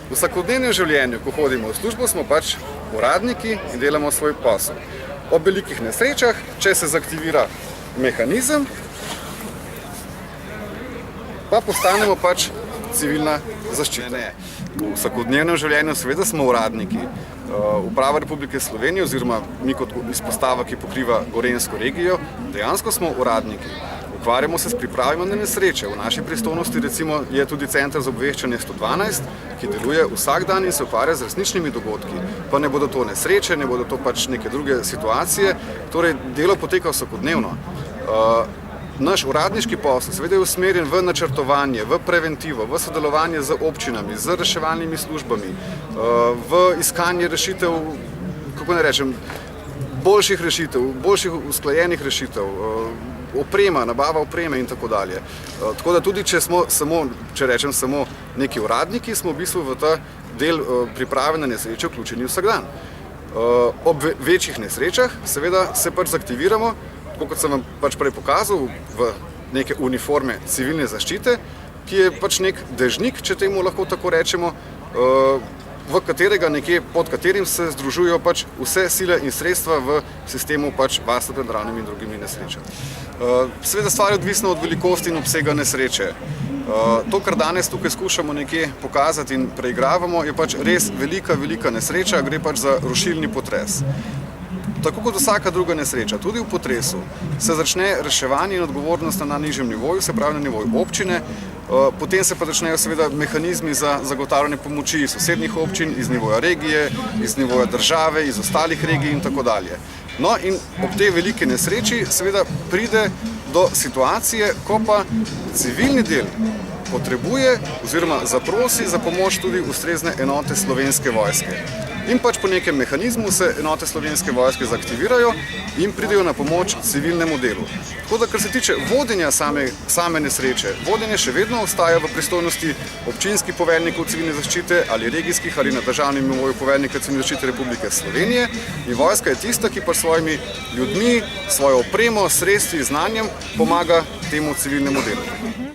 V vsakodnevnem življenju, ko hodimo v službo, smo pač uradniki in delamo svoj posel. Ob velikih nesrečah, če se zaktivira mehanizem, pa postanemo pač civilna zaščita. V vsakodnevnem življenju seveda smo uradniki. Uprava Republike Slovenije oziroma mi kot izpostava, ki pokriva Gorenjsko regijo, dejansko smo uradniki. Ukvarjamo se s pripravami na nesreče. V naši pristojnosti recimo je tudi Center za obveščanje 112, ki deluje vsak dan in se ukvarja z resničnimi dogodki. Pa ne bodo to nesreče, ne bodo to pač neke druge situacije. Torej, delo poteka vsakodnevno. Naš uradniški posel seveda je usmerjen v načrtovanje, v preventivo, v sodelovanje z občinami, z reševalnimi službami, v iskanje rešitev, kako ne rečem, boljših rešitev, boljših usklajenih rešitev, oprema, nabava opreme in tako dalje. Tako da tudi, če rečem samo neki uradniki, smo v bistvu v ta del priprave na nesreče vključeni vsak dan. Ob večjih nesrečah seveda se pač zaktiviramo, tako kot sem vam pač prej pokazal, v neke uniforme civilne zaščite, ki je pač nek dežnik, če temu lahko tako rečemo, v katerega nekje, pod katerim se združujejo pač vse sile in sredstva v sistemu pač varstva pred naravnimi in drugimi nesrečami. Seveda stvar je odvisna od velikosti in obsega nesreče. To, kar danes tukaj skušamo nekje pokazati in preigravamo, je pač res velika nesreča, gre pač za rušilni potres. Tako kot vsaka druga nesreča, tudi v potresu, se začne reševanje in odgovornost na nižjem nivoju, se pravi na nivoju občine, potem se pa začnejo seveda mehanizmi za zagotavljanje pomoči iz sosednjih občin, iz nivoja regije, iz nivoja države, iz ostalih regij in tako dalje. No in ob tej veliki nesreči seveda pride do situacije, ko pa civilni del potrebuje oziroma zaprosi za pomoč tudi ustrezne enote Slovenske vojske. In pač po nekem mehanizmu se enote Slovenske vojske zaaktivirajo in pridejo na pomoč civilnemu delu. Tako da, kar se tiče vodenja same nesreče, vodenje še vedno ostaja v pristojnosti občinskih poveljnikov civilne zaščite ali regijskih ali na državnem nivoju poveljnika civilne zaščite Republike Slovenije. In vojska je tista, ki pa s svojimi ljudmi, svojo opremo, sredstvi, znanjem pomaga temu civilnemu delu.